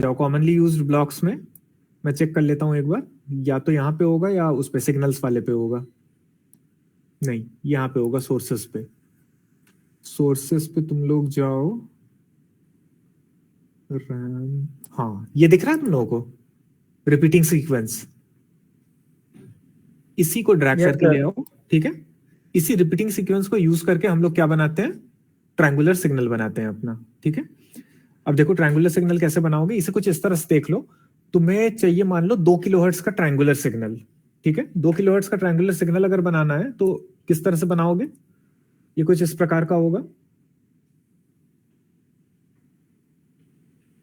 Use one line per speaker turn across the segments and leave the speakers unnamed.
जाओ commonly used blocks में, मैं चेक कर लेता हूं एक बार, या तो यहाँ पे होगा या उस पे सिग्नल्स वाले पे होगा। नहीं, यहाँ पे होगा सोर्सेस पे। सोर्सेस पे तुम लोग जाओ, रैम, हाँ ये दिख रहा है तुम लोगों को, रिपीटिंग सीक्वेंस। इसी को ड्रैग
Yes,
करके
sir.
ले आओ, ठीक है। इसी रिपीटिंग सीक्वेंस को यूज करके हम लोग क्या बनाते हैं, ट्रायंगुलर सिग्नल बनाते हैं अपना, ठीक है। अब देखो ट्रायंगुलर सिग्नल कैसे बनाओगे, इसे कुछ इस तरह से देख लो। तुम्हें चाहिए मान लो 2 किलोहर्ट्ज का ट्रायंगुलर सिग्नल, ठीक है। 2 किलोहर्ट्ज का ट्रायंगुलर सिग्नल अगर बनाना है तो किस तरह से बनाओगे, ये कुछ इस प्रकार का होगा।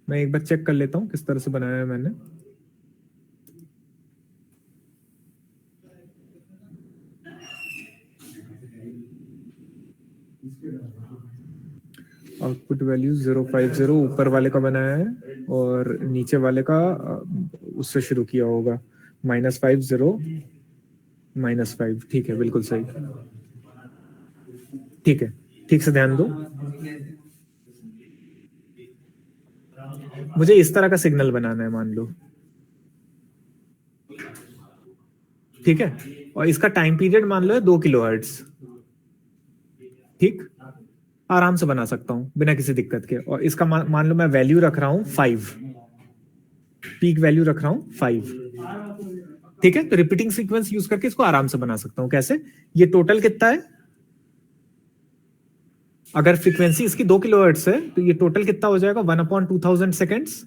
मैं एक बार चेक कर लेता हूं किस तरह से बनाया है मैंने। आउटपुट वैल्यू 050 ऊपर वाले का बनाया है, और नीचे वाले का उससे शुरू किया होगा, -50 -5, ठीक है, बिल्कुल सही, ठीक है। ठीक से ध्यान दो, मुझे इस तरह का सिग्नल बनाना है मान लो, ठीक है। और इसका टाइम पीरियड मान लो है 2 किलोहर्ट्ज, ठीक। आराम से बना सकता हूं बिना किसी दिक्कत के। और इसका मान लो मैं वैल्यू रख रहा हूं 5, पीक वैल्यू रख रहा हूं 5, ठीक है। तो रिपीटिंग सीक्वेंस यूज करके इसको आराम से बना सकता हूं। कैसे, ये टोटल कितना है, अगर फ्रीक्वेंसी इसकी 2 किलोहर्ट्ज है तो ये टोटल कितना हो जाएगा, 1/2000 सेकेंड्स,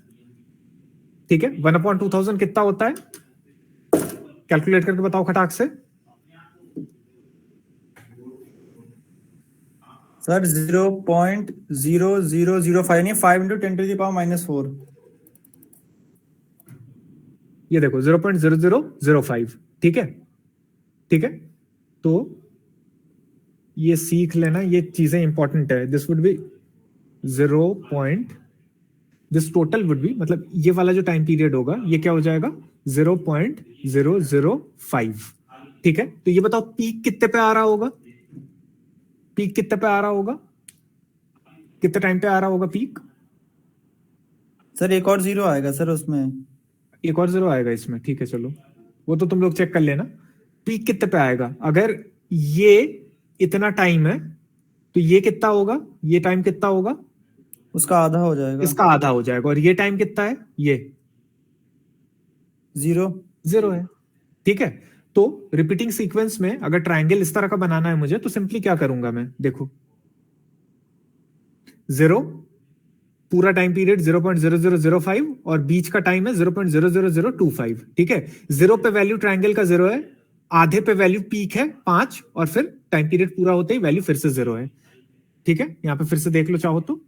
ठीक है। 1/2000 कितना होता है, कैलकुलेट करके बताओ खटाक से।
सर 0.0005 नहीं, 5 × 10⁻⁻⁴।
ये देखो 0.0005, ठीक है, ठीक है। तो ये सीख लेना, ये चीजें इंपॉर्टेंट है। This would be 0. This total would be, मतलब ये वाला जो टाइम पीरियड होगा ये क्या हो जाएगा, 0.005, ठीक है। तो ये बताओ पीक कितने पे आ रहा होगा, पीक कितने पे आ रहा होगा, कितने टाइम पे आ रहा होगा पीक।
सर एक और 0 आएगा सर उसमें।
एक और 0 आएगा इसमें, ठीक है, चलो वो तो तुम लोग चेक कर लेना। पीक कितने पे आएगा, अगर ये इतना टाइम है तो ये कितना होगा, ये टाइम कितना होगा,
उसका आधा हो जाएगा।
इसका आधा हो जाएगा। और ये टाइम कितना है, ये
0
है, ठीक है। तो रिपीटिंग सीक्वेंस में अगर ट्रायंगल इस तरह का बनाना है मुझे, तो सिंपली क्या करूंगा मैं, देखो 0, पूरा टाइम पीरियड 0.0005 और बीच का टाइम है 0.00025, ठीक है। 0 पे वैल्यू ट्रायंगल का 0 है, आधे पे वैल्यू पीक है 5, और फिर टाइम पीरियड पूरा होते ही वैल्यू फिर से 0 है, ठीक है। यहां पे फिर से देख लो चाहो तो,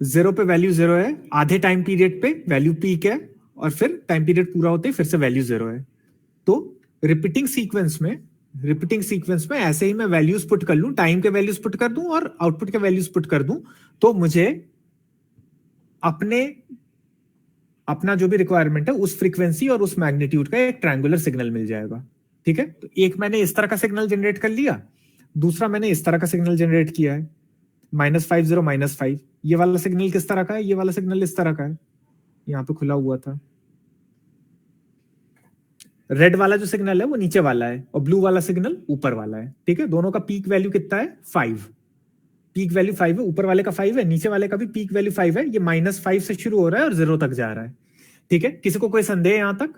0 पे वैल्यू 0 है, आधे टाइम पीरियड पे वैल्यू पीक है, और फिर टाइम पीरियड पूरा होते ही फिर से वैल्यू 0 है। तो रिपीटिंग सीक्वेंस में ऐसे ही मैं वैल्यूज पुट कर लूं, टाइम के वैल्यूज पुट कर दूं और आउटपुट के वैल्यूज पुट कर दूं, तो मुझे अपना जो भी रिक्वायरमेंट है उस फ्रीक्वेंसी और उस मैग्नीट्यूड का एक ट्रायंगुलर सिग्नल मिल जाएगा, ठीक है। तो एक मैंने इस तरह का सिग्नल जनरेट कर लिया, दूसरा मैंने इस तरह का सिग्नल जनरेट किया है, -50 -5। ये वाला सिग्नल किस तरह का है, ये वाला सिग्नल इस तरह का है, यहां पे खुला हुआ था। रेड वाला जो सिग्नल है वो नीचे वाला है, और ब्लू वाला सिग्नल ऊपर वाला है, ठीक है। दोनों का पीक वैल्यू कितना है, 5, पीक वैल्यू 5 है, ऊपर वाले का 5 है, नीचे वाले का भी पीक वैल्यू 5 है। ये -5 से शुरू हो रहा है और 0 तक जा रहा है, ठीक है। किसी को कोई संदेह यहां तक?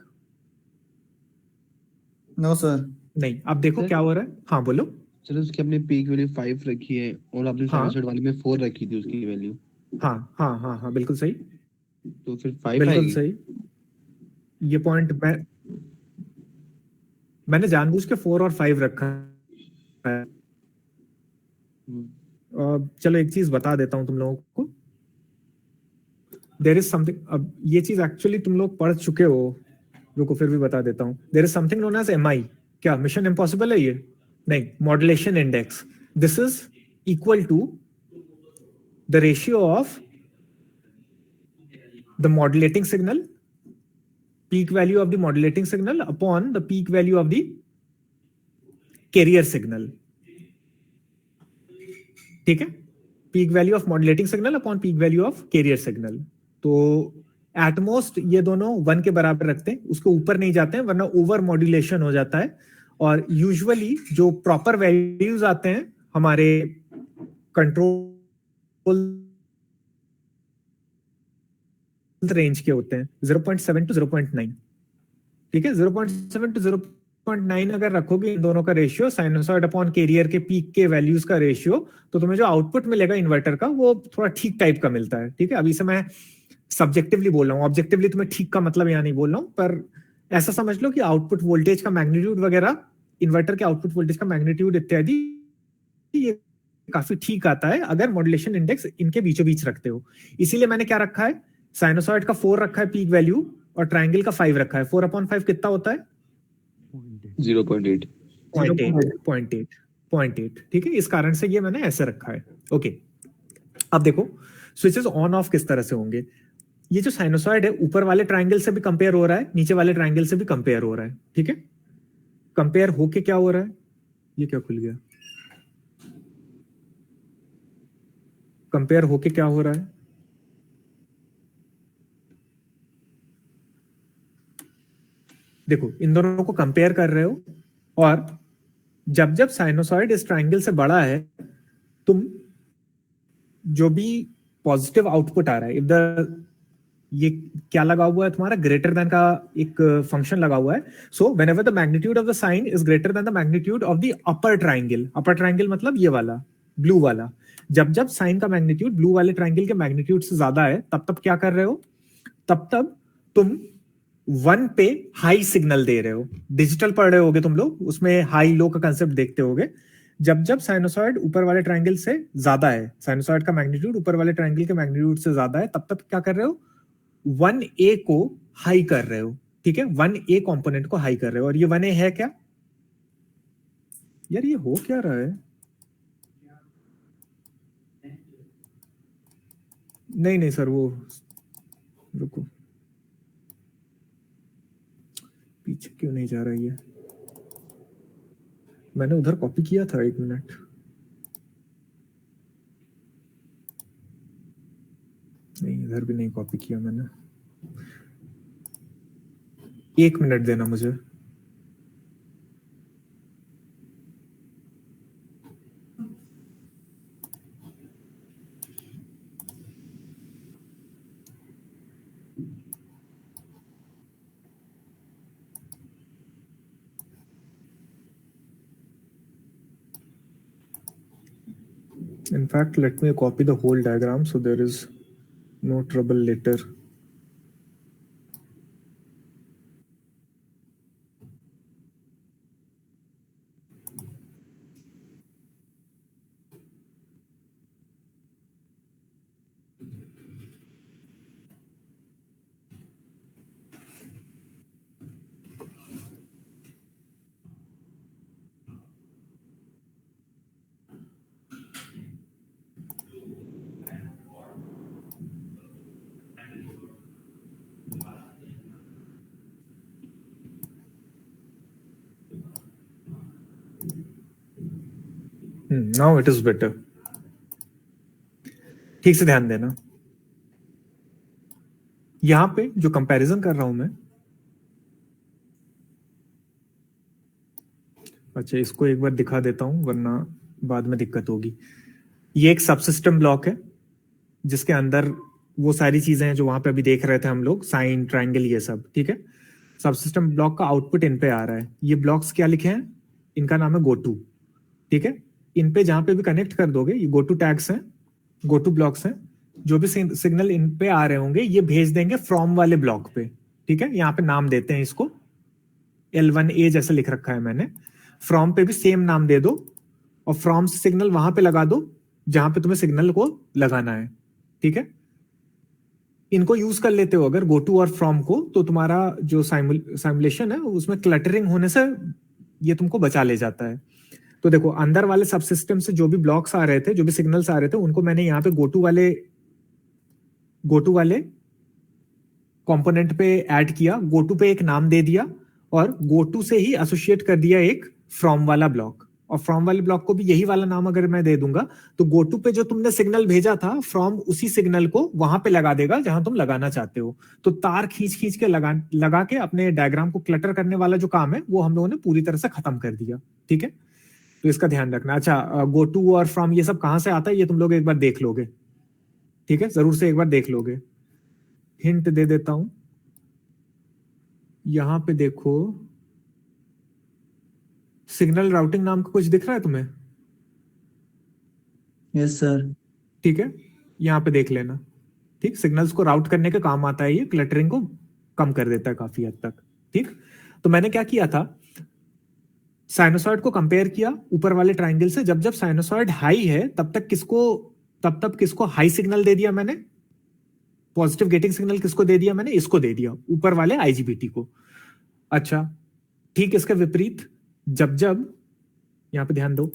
No sir.
नहीं। अब देखो क्या हो रहा है, हाँ बोलो।
चलो उसकी अपने पीक वैल्यू 5 रखी है और आपने
हाँ
साइनसॉइड वाले में 4 रखी थी उसकी वैल्यू,
हाँ हाँ हाँ हाँ, बिल्कुल सही,
तो फिर 5
बिल्कुल
आएगी।
सही। ये पॉइंट मैंने जानबूझ के 4 और 5 रखा है। चलो एक चीज बता देता हूं तुम लोगों को, देर इज समथिंग, अब ये चीज एक्चुअली तुम लोग पढ़ चुके हो, रुको फिर भी बता देता हूं। There is something known as MI, क्या मिशन इम्पॉसिबल है ये? नहीं, modulation index. This is equal to the ratio of the modulating signal, peak value of the modulating signal upon the peak value of the carrier signal, ठीक है। Peak value of modulating signal upon peak value of carrier signal. तो at most ये दोनों 1 के बराबर रखते हैं, उसके ऊपर नहीं जाते हैं वरना ओवर मॉड्यूलेशन हो जाता है। और यूजुअली जो प्रॉपर वैल्यूज आते हैं हमारे कंट्रोल रेंज के होते हैं 0.7 टू 0.9। ठीक है, 0.7 टू 0.9 अगर रखोगे इन दोनों का रेशियो, साइनोसॉइड अपॉन कैरियर के पीक के वैल्यूज का रेशियो, तो तुम्हें जो आउटपुट मिलेगा इन्वर्टर का वो थोड़ा ठीक टाइप का मिलता है। ठीक है, अभी से मैं सब्जेक्टिवली बोल रहा हूँ, ऑब्जेक्टिवली तुम्हें ठीक का मतलब यहाँ नहीं बोल रहा हूँ, पर ऐसा समझ लो कि आउटपुट वोल्टेज का मैग्नीट्यूड वगैरह, इन्वर्टर के आउटपुट वोल्टेज का मैग्नीट्यूड इत्यादि ये काफी ठीक आता है अगर मॉड्यूलेशन इंडेक्स इनके बीचों बीच रखते हो। इसीलिए मैंने क्या रखा है, साइनोसॉइड का 4 रखा है पीक वैल्यू और ट्रायंगल का 5 रखा है। 4/5 कितना होता है?
0.8।
0.8। ठीक है, इस कारण से ये मैंने ऐसे रखा है। ओके, अब देखो स्विचेस ऑन ऑफ किस तरह से होंगे। ये जो साइनोसॉइड है ऊपर वाले ट्रायंगल से भी कंपेयर हो रहा है, नीचे वाले ट्रायंगल से भी कंपेयर हो रहा है। ठीक है, कंपेयर होके क्या हो रहा है, ये क्या खुल गया, कंपेयर होके क्या हो रहा है, देखो इन दोनों को कंपेयर कर रहे हो और जब जब साइनोसॉइड इस ट्रायंगल से बड़ा है, तुम जो भी पॉजिटिव आउटपुट आ रहा है, इफ द ये क्या लगा हुआ है तुम्हारा, ग्रेटर देन का एक फंक्शन लगा हुआ है। So whenever the magnitude of the sine is greater than the magnitude of the upper triangle, upper triangle मतलब ये वाला ब्लू वाला, जब जब साइन का मैग्नीट्यूड ब्लू वाले ट्रायंगल के मैग्नीट्यूड से ज्यादा है, तब तब क्या कर रहे हो, तब तब तुम 1 पे हाई सिग्नल दे रहे हो। डिजिटल पढ़ रहे होगे तुम लोग, उसमें हाई लो का कंसेप्ट देखते होगे। जब जब साइनोसॉइड ऊपर वाले ट्रायंगल से ज्यादा है, साइनोसॉइड का मैग्नीट्यूड ऊपर वाले ट्रायंगल के मैग्नीट्यूड से ज्यादा है, तब तब क्या कर रहे हो, 1A को हाई कर रहे हो। ठीक है, 1A कंपोनेंट को हाई कर रहे हो। और ये 1A है क्या यार, ये हो क्या रहा है, नहीं नहीं सर, वो रुको, पीछे क्यों नहीं जा रहा है ये, मैंने उधर कॉपी किया था, 1 मिनट, नहीं इधर भी नहीं कॉपी किया मैंने, 1 मिनट देना मुझे। In fact, let me copy the whole diagram so there is no trouble later. Now it is better. ठीक से ध्यान देना, यहां पे जो कंपैरिजन कर रहा हूं मैं, अच्छा इसको एक बार दिखा देता हूं वरना बाद में दिक्कत होगी। ये एक सबसिस्टम ब्लॉक है जिसके अंदर वो सारी चीजें हैं जो वहां पे अभी देख रहे थे हम लोग, साइन, ट्रायंगल, ये सब। ठीक है, सबसिस्टम ब्लॉक का आउटपुट इन पे आ रहा है। ये ब्लॉक्स क्या लिखे हैं, इनका नाम है गोटू। ठीक है, इन पे जहां पे भी कनेक्ट कर दोगे, ये गोटू टैग्स हैं, गोटू ब्लॉक्स हैं, जो भी सिग्नल इन पे आ रहे होंगे ये भेज देंगे फ्रॉम वाले ब्लॉक पे। ठीक है, यहाँ पे नाम देते हैं इसको, L1A जैसे लिख रखा है मैंने। फ्रॉम पे भी सेम नाम दे दो और फ्रॉम से सिग्नल वहां पे लगा दो जहां पे तुम्हें सिग्नल को लगाना है। ठीक है, इनको यूज कर लेते हो अगर गोटू और फ्रॉम को, तो तुम्हारा जो साइमुलेशन है उसमें क्लटरिंग होने से ये तुमको बचा ले जाता है। तो देखो अंदर वाले सबसिस्टम से जो भी ब्लॉक्स आ रहे थे, जो भी सिग्नल्स आ रहे थे, उनको मैंने यहाँ पे गोटू वाले कंपोनेंट पे ऐड किया, गोटू पे एक नाम दे दिया और गोटू से ही एसोसिएट कर दिया एक फ्रॉम वाला ब्लॉक। और फ्रॉम वाले ब्लॉक को भी यही वाला नाम अगर मैं दे दूंगा तो गो टू पे जो तुमने सिग्नल भेजा था फ्रॉम उसी सिग्नल को वहां पे लगा देगा जहां तुम लगाना चाहते हो। तो तार खींच खींच के लगा के अपने डायग्राम को क्लटर करने वाला जो काम है वो हम लोगों ने पूरी तरह से खत्म कर दिया। ठीक है, तो इसका ध्यान रखना। अच्छा, गो टू और फ्रॉम ये सब कहां से आता है ये तुम लोग एक बार देख लोगे। ठीक है, जरूर से एक बार देख लोगे। हिंट दे देता हूं, यहां पे देखो सिग्नल राउटिंग नाम का कुछ दिख रहा है तुम्हें?
Yes sir.
ठीक है, यहां पे देख लेना। ठीक, सिग्नल्स को राउट करने के काम आता है ये, क्लटरिंग को कम कर देता है काफी हद तक। ठीक, तो मैंने क्या किया था, साइनोसॉइड को कंपेयर किया ऊपर वाले ट्रायंगल से। जब जब साइनोसॉइड हाई है तब तब किसको हाई सिग्नल दे दिया मैंने, पॉजिटिव गेटिंग सिग्नल किसको दे दिया मैंने, इसको दे दिया, ऊपर वाले आईजीबीटी को। अच्छा, ठीक, इसके विपरीत जब जब, यहां पे ध्यान दो,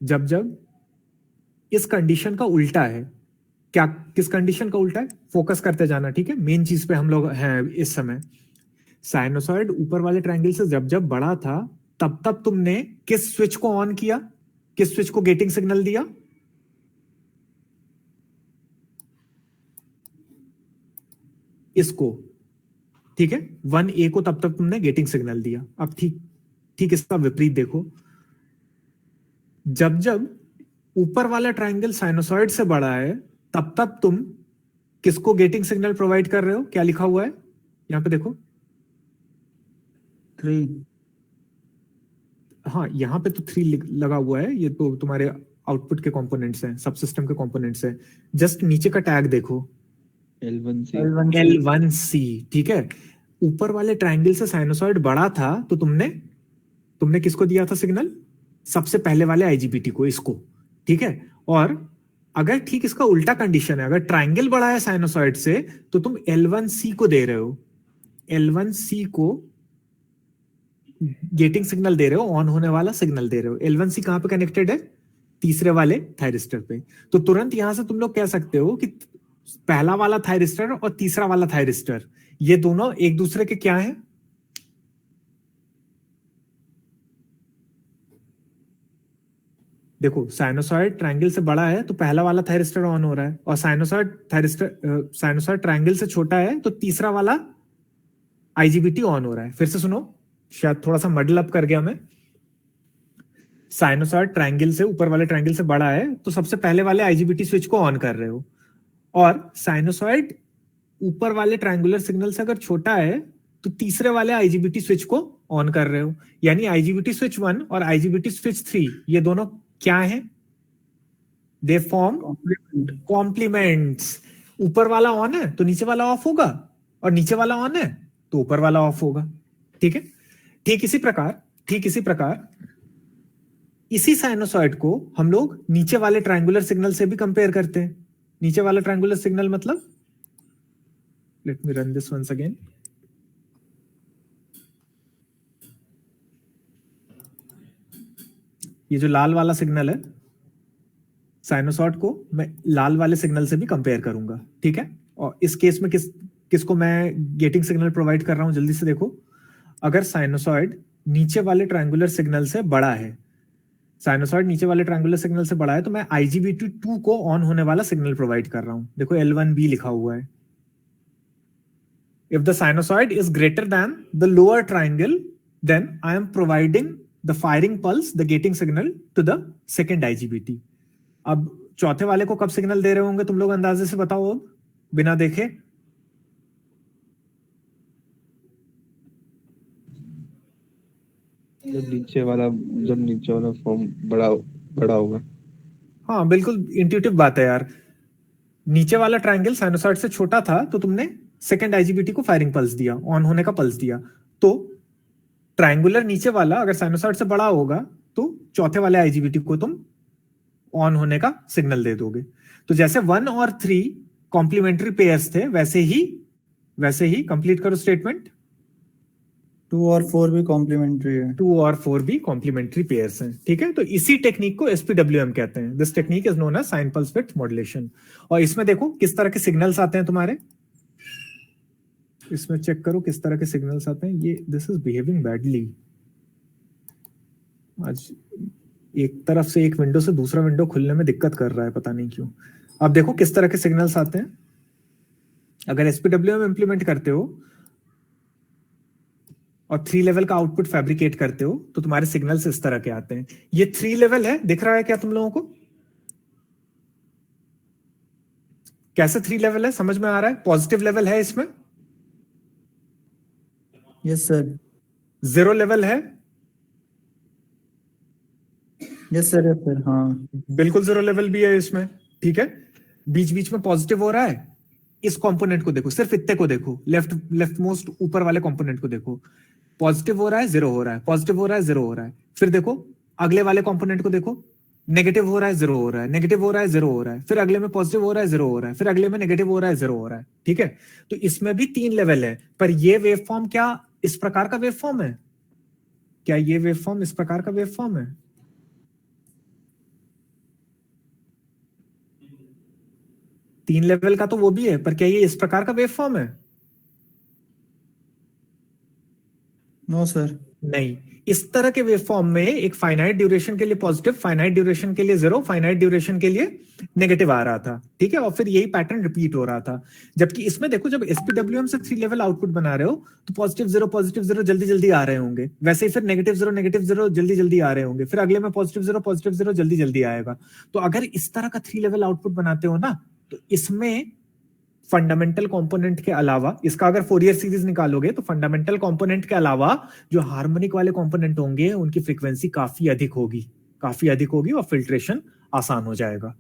जब जब इस कंडीशन का उल्टा है, क्या किस कंडीशन का उल्टा है, फोकस करते जाना। ठीक है, मेन चीज पे हम लोग हैं इस समय। साइनोसॉइड ऊपर वाले ट्रायंगल से जब जब बड़ा था तब तब तुमने किस स्विच को ऑन किया, किस स्विच को गेटिंग सिग्नल दिया, इसको। ठीक है, 1A को तब तक तुमने गेटिंग सिग्नल दिया। अब ठीक ठीक इसका विपरीत देखो, जब जब ऊपर वाला ट्रायंगल साइनोसॉइड से बड़ा है तब तब तुम किसको गेटिंग सिग्नल प्रोवाइड कर रहे हो, क्या लिखा हुआ है यहां पे देखो,
3।
हाँ यहां पे तो 3 लगा हुआ है, ये तो तुम्हारे आउटपुट के कंपोनेंट्स हैं, सब सिस्टम के कंपोनेंट्स हैं। जस्ट नीचे का टैग देखो,
L1C
L1C। ठीक है, ऊपर वाले ट्रायंगल से साइनोसॉइड बड़ा था तो तुमने किसको दिया था सिग्नल, सबसे पहले वाले आईजीबीटी को, इसको। ठीक है, और अगर ठीक इसका उल्टा कंडीशन है, अगर ट्रायंगल बड़ा है साइनोसॉइड से तो तुम L1C को दे रहे हो, L1C को गेटिंग सिग्नल दे रहे हो, ऑन होने वाला सिग्नल दे रहे हो। L1C कहां पे कनेक्टेड है, तीसरे वाले थायरिस्टर पे। तो तुरंत यहां से तुम लोग कह सकते हो कि पहला वाला थायरिस्टर और तीसरा वाला थायरिस्टर ये दोनों एक दूसरे के क्या हैं, देखो साइनोसॉइड ट्रायंगल से बड़ा है तो पहला वाला थायरिस्टर ऑन हो रहा है, और साइनोसॉइड ट्रायंगल से छोटा है तो तीसरा वाला आईजीबीटी ऑन हो रहा है। फिर से सुनो, शायद थोड़ा सा मडल अप कर गया मैं। साइनोसॉइड ट्रायंगल से ऊपर वाले ट्रायंगल से बड़ा है तो सबसे पहले वाले आईजीबीटी स्विच को ऑन कर रहे हो, और साइनोसॉइड ऊपर वाले ट्रायंगुलर सिग्नल से अगर छोटा है तो तीसरे वाले आईजीबीटी स्विच को ऑन कर रहे हो। यानी आईजीबीटी स्विच 1 और आईजीबीटी स्विच 3 ये दोनों क्या है, दे फॉर्म कॉम्प्लीमेंट्स। ऊपर वाला ऑन है तो नीचे वाला ऑफ होगा, और नीचे वाला ऑन है तो ऊपर वाला ऑफ होगा। ठीक है, ठीक इसी प्रकार इसी साइनोसॉइड को हम लोग नीचे वाले ट्रायंगुलर सिग्नल से भी कंपेयर करते हैं। नीचे वाला ट्रायंगुलर सिग्नल मतलब, let me run this once again. ये जो लाल वाला सिग्नल है, साइनोसॉइड को मैं लाल वाले सिग्नल से भी कंपेयर करूंगा। ठीक है, और इस केस में किसको मैं गेटिंग सिग्नल प्रोवाइड कर रहा हूं, जल्दी से देखो। अगर साइनोसॉइड नीचे वाले ट्रायंगुलर सिग्नल से बड़ा है, साइनोसॉइड नीचे वाले ट्रायंगुलर सिग्नल से बड़ा है तो मैं IGBT2 को ऑन होने वाला सिग्नल प्रोवाइड कर रहा हूं। देखो L1B लिखा हुआ है। If the sinusoid is greater than the lower triangle then I am providing the firing pulse, the gating signal to the second IGBT। अब चौथे वाले को कब सिग्नल दे रहे होंगे तुम लोग अंदाजे से बताओ, अब बिना देखे।
जब नीचे वाला फॉर्म बड़ा बड़ा होगा।
हाँ बिल्कुल इंट्यूटिव बात है यार। नीचे वाला ट्रायंगल साइनोसॉइड से छोटा था तो तुमने सेकेंड IGBT को फायरिंग पल्स दिया, ऑन होने का पल्स दिया। तो ट्रायंगुलर नीचे वाला अगर साइनोसॉइड से बड़ा होगा तो चौथे वाले IGBT को तुम ऑन होने का सिग्नल दे दोगे। तो जैसे 1 और 3 कॉम्प्लीमेंट्री पेयर्स थे वैसे ही कंप्लीट करो स्टेटमेंट।
2 और 4 भी कॉम्प्लीमेंट्री है।
2 और 4 भी कॉम्प्लीमेंट्री पेयर्स हैं। ठीक है, तो इसी टेक्निक को SPWM कहते हैं। This technique is known as sine pulse width modulation. और इसमें देखो किस तरह के सिग्नल्स आते हैं तुम्हारे, इसमें चेक करो किस तरह के सिग्नल्स आते हैं। ये दिस इज बिहेविंग बैडली। आज एक तरफ से एक विंडो से दूसरा विंडो खुलने में दिक्कत कर रहा है, पता नहीं क्यों। अब देखो किस तरह के सिग्नल्स आते हैं। अगर SPWM इंप्लीमेंट करते हो और 3 लेवल का आउटपुट फैब्रिकेट करते हो तो तुम्हारे सिग्नल्स इस तरह के आते हैं। ये 3 लेवल है, दिख रहा है क्या तुम लोगों को? कैसे 3 लेवल है, समझ में आ रहा है? पॉजिटिव लेवल है इसमें,
यस सर,
0 लेवल है,
यस सर, यस सर, हाँ
बिल्कुल 0 लेवल भी है इसमें, ठीक है। बीच बीच में पॉजिटिव हो रहा है। इस कंपोनेंट को देखो, सिर्फ इतने को देखो, लेफ्ट मोस्ट ऊपर वाले कंपोनेंट को देखो, पॉजिटिव हो रहा है, 0 हो रहा है, पॉजिटिव हो रहा है, 0 हो रहा है। फिर देखो अगले वाले कंपोनेंट को देखो, नेगेटिव हो रहा है, 0 हो रहा है, नेगेटिव हो रहा है, 0 हो रहा है, फिर अगले में पॉजिटिव हो रहा है, 0 हो रहा है, फिर अगले में नेगेटिव हो रहा है, 0 हो रहा है, ठीक है। तो इसमें भी 3 लेवल है। पर ये वेव फॉर्म क्या इस प्रकार का वेव फॉर्म है? क्या ये वेव फॉर्म इस प्रकार का वेव फॉर्म है? तीन लेवल का तो वो भी है, पर क्या ये इस प्रकार का वेव फॉर्म है?
नो सर,
नहीं। इस तरह के वेव फॉर्म में एक फाइनाइट ड्यूरेशन के लिए पॉजिटिव, फाइनाइट ड्यूरेशन के लिए 0, फाइनाइट ड्यूरेशन के लिए नेगेटिव आ रहा था, ठीक है। और फिर यही पैटर्न रिपीट हो रहा था। जबकि इसमें देखो, जब SPWM से 3 लेवल आउटपुट बना रहे हो तो पॉजिटिव 0 जल्दी जल्दी आ रहे होंगे, वैसे ही फिर नेगेटिव 0 जल्दी जल्दी आ रहे होंगे, फिर अगले में पॉजिटिव 0 जल्दी जल्दी आएगा। तो अगर इस तरह का 3 लेवल आउटपुट बनाते हो ना, तो इसमें फंडामेंटल कंपोनेंट के अलावा, इसका अगर फोरियर सीरीज निकालोगे तो फंडामेंटल कंपोनेंट के अलावा जो हार्मोनिक वाले कंपोनेंट होंगे उनकी फ्रीक्वेंसी काफी अधिक होगी और फिल्ट्रेशन आसान हो जाएगा,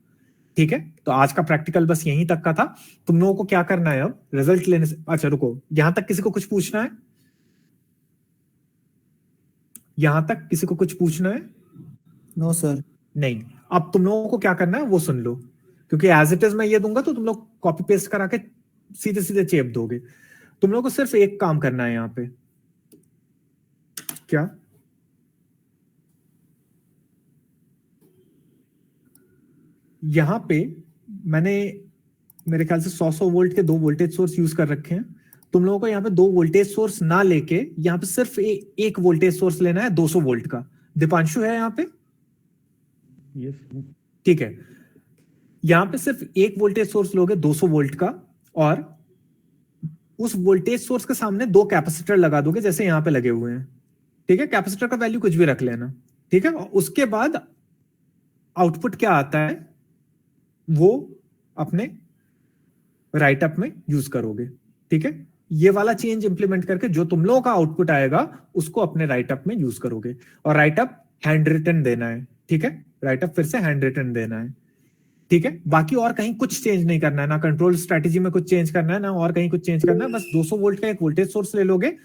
ठीक है। तो आज का प्रैक्टिकल बस यहीं तक का था। तुम लोगों को क्या करना है अब, रिजल्ट लेने से, अच्छा रुको, यहां तक किसी को कुछ पूछना है? यहां तक किसी को कुछ पूछना है?
नो सर,
नहीं। अब तुम लोगों को क्या करना है वो सुन लो, क्योंकि एज इट इज मैं ये दूंगा तो तुम लोग कॉपी पेस्ट करा के सीधे सीधे चेप दोगे। तुम लोगों को सिर्फ एक काम करना है यहां पे। क्या? यहां पे मैंने मेरे ख्याल से 100 वोल्ट के 2 वोल्टेज सोर्स यूज कर रखे हैं। तुम लोगों को यहाँ पे 2 वोल्टेज सोर्स ना लेके यहाँ पे सिर्फ एक वोल्टेज सोर्स लेना है 200 वोल्ट का। दीपांशु है यहाँ पे?
यस
ठीक है। यहां पे सिर्फ एक वोल्टेज सोर्स लोगे 200 वोल्ट का, और उस वोल्टेज सोर्स के सामने 2 कैपेसिटर लगा दोगे जैसे यहां पे लगे हुए हैं, ठीक है। कैपेसिटर का वैल्यू कुछ भी रख लेना, ठीक है। और उसके बाद आउटपुट क्या आता है वो अपने राइट अप में यूज करोगे, ठीक है। ये वाला चेंज इंप्लीमेंट करके जो तुम लोगों का आउटपुट आएगा उसको अपने राइट अप में यूज करोगे। और राइट अप हैंड रिटन देना है, ठीक है। राइट अप फिर से हैंड रिटन देना है, ठीक है। बाकी और कहीं कुछ चेंज नहीं करना है, ना कंट्रोल स्ट्रेटेजी में कुछ चेंज करना है, ना और कहीं कुछ चेंज करना है। बस 200 वोल्ट का एक वोल्टेज सोर्स ले लोगे,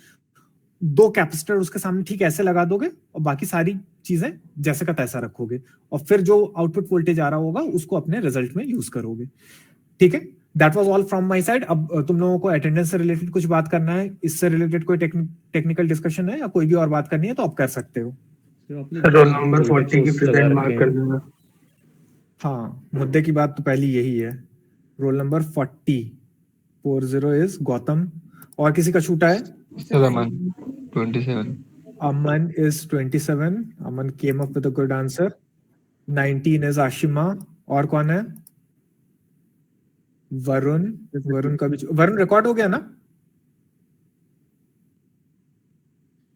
2 कैपेसिटर उसके सामने ठीक ऐसे लगा दोगे, और बाकी सारी चीजें जैसे का तैसा रखोगे, और फिर जो आउटपुट वोल्टेज आ रहा होगा उसको अपने रिजल्ट में यूज करोगे, ठीक है। That was all from my side. अब तुम लोगों को अटेंडेंस से रिलेटेड कुछ बात करना है, इससे रिलेटेड कोई टेक्निकल डिस्कशन है या कोई भी और बात करनी है तो आप कर सकते हो।
रोल नंबर 40 की प्रेजेंट मार्क कर देना।
हाँ, मुद्दे की बात तो पहली यही है। Roll number 40 is Gautam. और किसी का छूटा है?
Sir Aman 27
Aman is 27. Aman came up with a good answer. 19 is Ashima. और कौन है? वरुण। वरुण का भी वरुण रिकॉर्ड हो गया ना?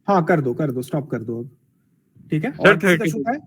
हाँ कर दो, स्टॉप कर दो अब, ठीक है। और किसी का छूटा है?